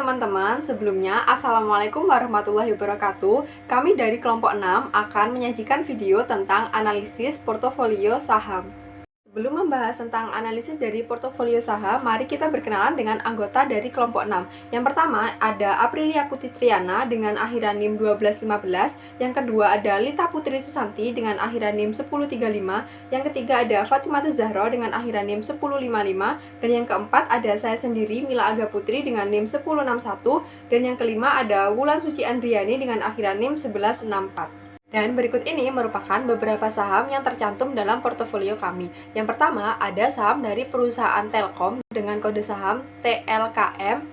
teman-teman, sebelumnya Assalamualaikum warahmatullahi wabarakatuh. Kami dari kelompok 6 akan menyajikan video tentang analisis portofolio saham. Sebelum membahas tentang analisis dari portofolio saham, mari kita berkenalan dengan anggota dari kelompok 6. Yang pertama ada Aprilia Putri Triana dengan akhiran NIM 1215, yang kedua ada Lita Putri Susanti dengan akhiran NIM 1035, yang ketiga ada Fatimah Zahra dengan akhiran NIM 1055, dan yang keempat ada saya sendiri Mila Aga Putri dengan NIM 1061, dan yang kelima ada Wulan Suci Andriani dengan akhiran NIM 1164. Dan berikut ini merupakan beberapa saham yang tercantum dalam portofolio kami. Yang pertama, ada saham dari perusahaan Telkom dengan kode saham TLKM.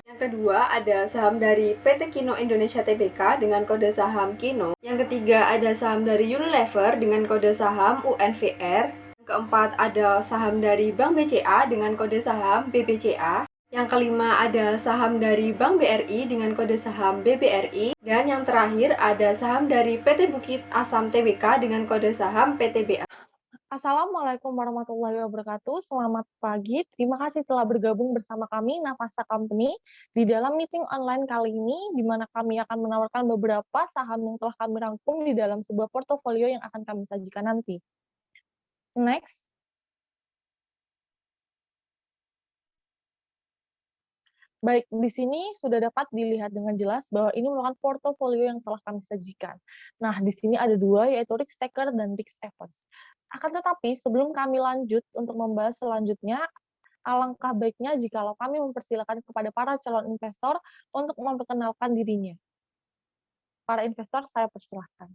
Yang kedua, ada saham dari PT Kino Indonesia Tbk dengan kode saham Kino. Yang ketiga, ada saham dari Unilever dengan kode saham UNVR. Yang keempat, ada saham dari Bank BCA dengan kode saham BBCA. Yang kelima ada saham dari Bank BRI dengan kode saham BBRI. Dan yang terakhir ada saham dari PT Bukit Asam Tbk dengan kode saham PTBA. Assalamualaikum warahmatullahi wabarakatuh. Selamat pagi. Terima kasih telah bergabung bersama kami Navasa Company di dalam meeting online kali ini, di mana kami akan menawarkan beberapa saham yang telah kami rangkum di dalam sebuah portofolio yang akan kami sajikan nanti. Next. Baik, di sini sudah dapat dilihat dengan jelas bahwa ini merupakan portofolio yang telah kami sajikan. Nah, di sini ada dua, yaitu risk taker dan risk averse. Akan tetapi, sebelum kami lanjut untuk membahas selanjutnya, alangkah baiknya jikalau kami mempersilakan kepada para calon investor untuk memperkenalkan dirinya. Para investor, saya persilahkan.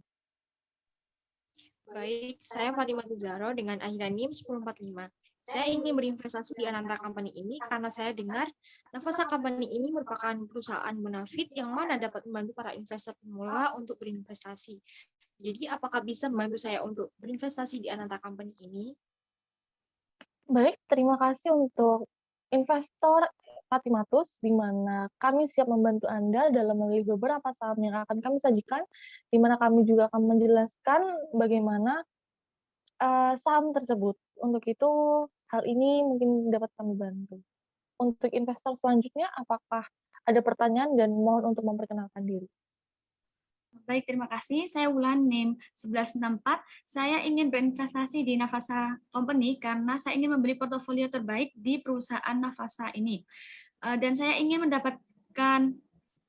Baik, saya Fatimah Zahra dengan akhiran NIM 1045. Saya ingin berinvestasi di Ananta Company ini karena saya dengar Navasa Company ini merupakan perusahaan bonafit yang mana dapat membantu para investor pemula untuk berinvestasi. Jadi, apakah bisa membantu saya untuk berinvestasi di Ananta Company ini? Baik, terima kasih untuk investor Fatimatus, di mana kami siap membantu Anda dalam memilih beberapa saham yang akan kami sajikan, di mana kami juga akan menjelaskan bagaimana saham tersebut. Untuk itu, hal ini mungkin dapat kami bantu. Untuk investor selanjutnya, apakah ada pertanyaan dan mohon untuk memperkenalkan diri? Baik, terima kasih. Saya Wulan NIM 1164. Saya ingin berinvestasi di Navasa Company karena saya ingin membeli portofolio terbaik di perusahaan Navasa ini. Dan saya ingin mendapatkan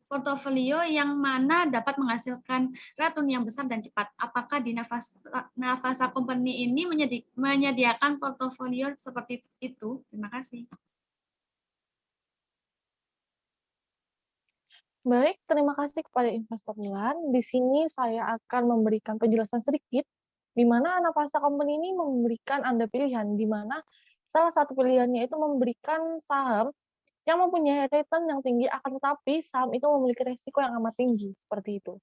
portofolio yang mana dapat menghasilkan return yang besar dan cepat. Apakah di Navasa Company ini menyediakan portofolio seperti itu? Terima kasih. Baik, terima kasih kepada investor Wulan. Di sini saya akan memberikan penjelasan sedikit, di mana Navasa Company ini memberikan Anda pilihan, di mana salah satu pilihannya itu memberikan saham yang mempunyai return yang tinggi, akan tetapi saham itu memiliki risiko yang amat tinggi, seperti itu.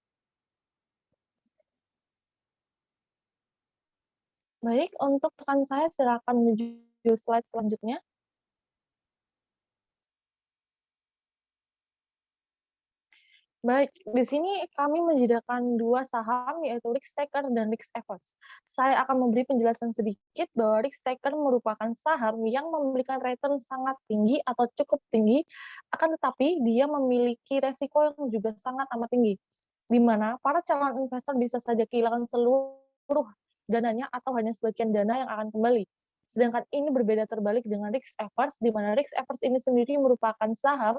Baik, untuk rekan saya silakan menuju slide selanjutnya. Baik, di sini kami menyediakan dua saham, yaitu risk taker dan risk averse. Saya akan memberi penjelasan sedikit bahwa risk taker merupakan saham yang memberikan return sangat tinggi atau cukup tinggi, akan tetapi dia memiliki resiko yang juga sangat amat tinggi, di mana para calon investor bisa saja kehilangan seluruh dananya atau hanya sebagian dana yang akan kembali. Sedangkan ini berbeda terbalik dengan risk averse, di mana risk averse ini sendiri merupakan saham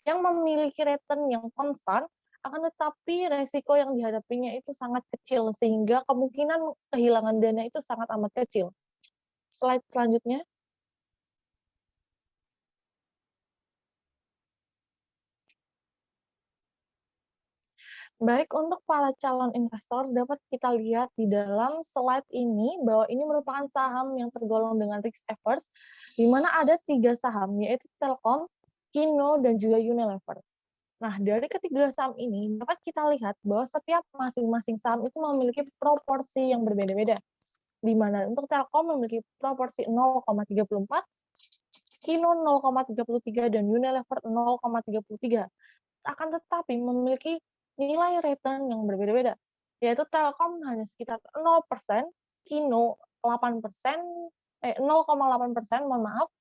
yang memiliki return yang konstan, akan tetapi resiko yang dihadapinya itu sangat kecil, sehingga kemungkinan kehilangan dana itu sangat amat kecil. Slide selanjutnya. Baik, untuk para calon investor dapat kita lihat di dalam slide ini bahwa ini merupakan saham yang tergolong dengan risk averse, di mana ada 3 saham, yaitu Telkom, Kino, dan juga Unilever. Nah, dari ketiga saham ini dapat kita lihat bahwa setiap masing-masing saham itu memiliki proporsi yang berbeda-beda, di mana untuk Telkom memiliki proporsi 0,34, Kino 0,33, dan Unilever 0,33. Akan tetapi memiliki nilai return yang berbeda-beda, yaitu Telkom hanya sekitar 0%, Kino 8%, 0,8%, mohon maaf,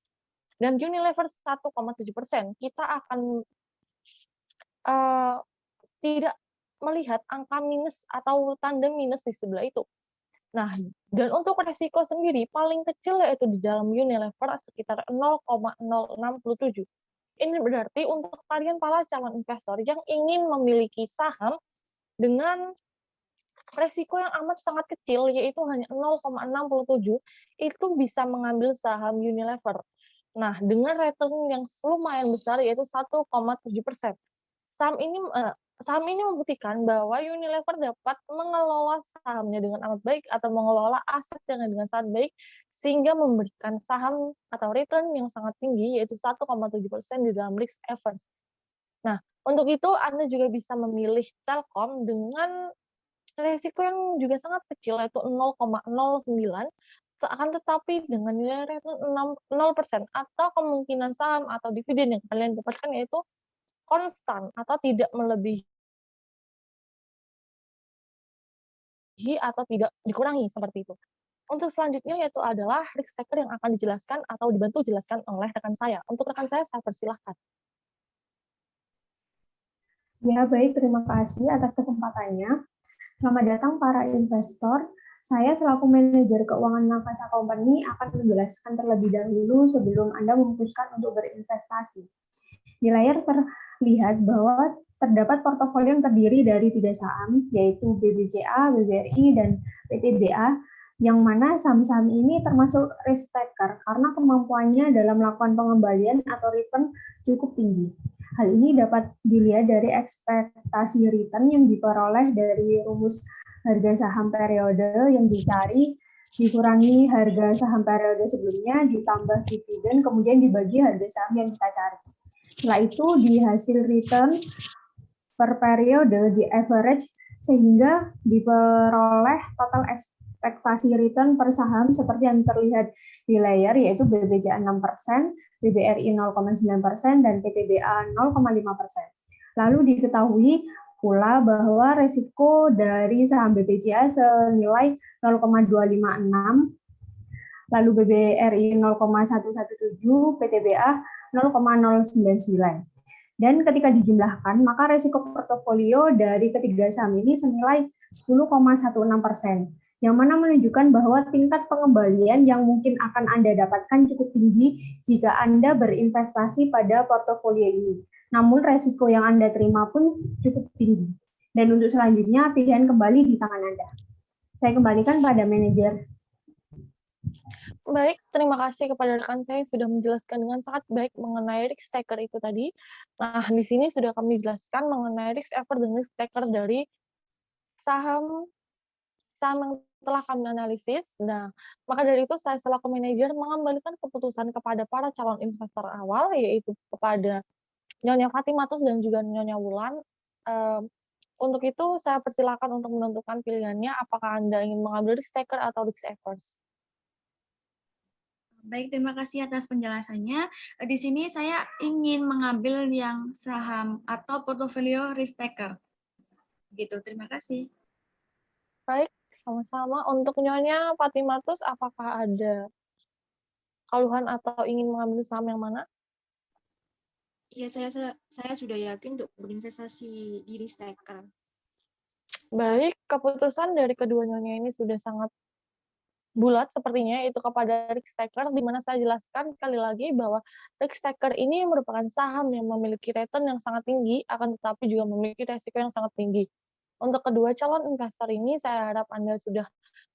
dan Unilever 1,7%. Kita akan eee, tidak melihat angka minus atau tanda minus di sebelah itu. Nah, dan untuk resiko sendiri paling kecil yaitu di dalam Unilever sekitar 0,067. Ini berarti untuk kalian para calon investor yang ingin memiliki saham dengan resiko yang amat sangat kecil, yaitu hanya 0,67, itu bisa mengambil saham Unilever. Nah, dengan return yang lumayan besar, yaitu 1,7%. Saham ini membuktikan bahwa Unilever dapat mengelola sahamnya dengan amat baik atau mengelola asetnya dengan sangat baik, sehingga memberikan saham atau return yang sangat tinggi, yaitu 1,7% di dalam risk averse. Nah, untuk itu Anda juga bisa memilih Telkom dengan resiko yang juga sangat kecil, yaitu 0,09, akan tetapi dengan nilai return 0% atau kemungkinan saham atau dividen yang kalian dapatkan yaitu konstan atau tidak melebihi atau tidak dikurangi, seperti itu. Untuk selanjutnya yaitu adalah risk taker yang akan dijelaskan atau dibantu jelaskan oleh rekan saya. Untuk rekan saya persilahkan. Ya, baik. Terima kasih atas kesempatannya. Selamat datang para investor. Saya selaku manajer keuangan Navasa Company akan menjelaskan terlebih dahulu sebelum Anda memutuskan untuk berinvestasi. Di layar terlihat bahwa terdapat portofolio yang terdiri dari 3 saham, yaitu BBCA, BBRI, dan PTBA, yang mana saham-saham ini termasuk risk taker karena kemampuannya dalam melakukan pengembalian atau return cukup tinggi. Hal ini dapat dilihat dari ekspektasi return yang diperoleh dari rumus harga saham periode yang dicari, dikurangi harga saham periode sebelumnya, ditambah dividen, kemudian dibagi harga saham yang kita cari. Setelah itu di hasil return per periode di average sehingga diperoleh total ekspektasi return per saham seperti yang terlihat di layar, yaitu BBCA 6%, BBRI 0,9%, dan PTBA 0,5%. Lalu diketahui pula bahwa resiko dari saham BBCA senilai 0,256, lalu BBRI 0,117, PTBA 0,099. Dan ketika dijumlahkan, maka resiko portofolio dari ketiga saham ini senilai 10,16%, yang mana menunjukkan bahwa tingkat pengembalian yang mungkin akan Anda dapatkan cukup tinggi jika Anda berinvestasi pada portofolio ini. Namun resiko yang Anda terima pun cukup tinggi. Dan untuk selanjutnya, pilihan kembali di tangan Anda. Saya kembalikan pada manajer. Baik, terima kasih kepada rekan saya yang sudah menjelaskan dengan sangat baik mengenai risk taker itu tadi. Nah, di sini sudah kami jelaskan mengenai risk averse dan risk taker dari saham yang telah kami analisis. Nah, maka dari itu saya selaku manajer mengembalikan keputusan kepada para calon investor awal, yaitu kepada Nyonya Fatimatus dan juga Nyonya Wulan. Untuk itu, saya persilakan untuk menentukan pilihannya, apakah Anda ingin mengambil risk taker atau risk averse. Baik, terima kasih atas penjelasannya. Di sini saya ingin mengambil yang saham atau portofolio risk taker. Gitu, terima kasih. Baik, sama-sama. Untuk Nyonya Fatimatus, apakah ada keluhan atau ingin mengambil saham yang mana? Ya, saya sudah yakin untuk berinvestasi di risk taker. Baik, keputusan dari kedua Nyonya ini sudah sangat bulat sepertinya itu kepada risk taker, di mana saya jelaskan sekali lagi bahwa risk taker ini merupakan saham yang memiliki return yang sangat tinggi, akan tetapi juga memiliki resiko yang sangat tinggi. Untuk kedua calon investor ini, saya harap Anda sudah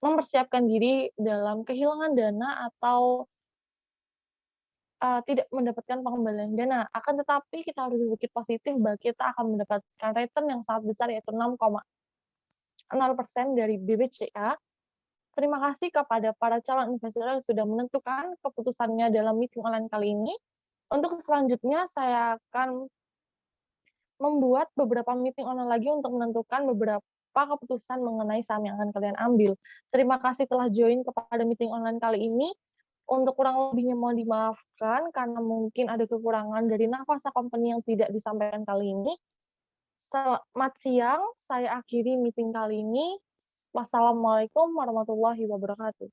mempersiapkan diri dalam kehilangan dana atau tidak mendapatkan pengembalian dana. Akan tetapi kita harus berpikir positif bahwa kita akan mendapatkan return yang sangat besar, yaitu 6,0% dari BBCA. Terima kasih kepada para calon investor yang sudah menentukan keputusannya dalam meeting online kali ini. Untuk selanjutnya, saya akan membuat beberapa meeting online lagi untuk menentukan beberapa keputusan mengenai saham yang akan kalian ambil. Terima kasih telah join kepada meeting online kali ini. Untuk kurang lebihnya mohon dimaafkan karena mungkin ada kekurangan dari Navasa Company yang tidak disampaikan kali ini. Selamat siang, saya akhiri meeting kali ini. Wassalamualaikum warahmatullahi wabarakatuh.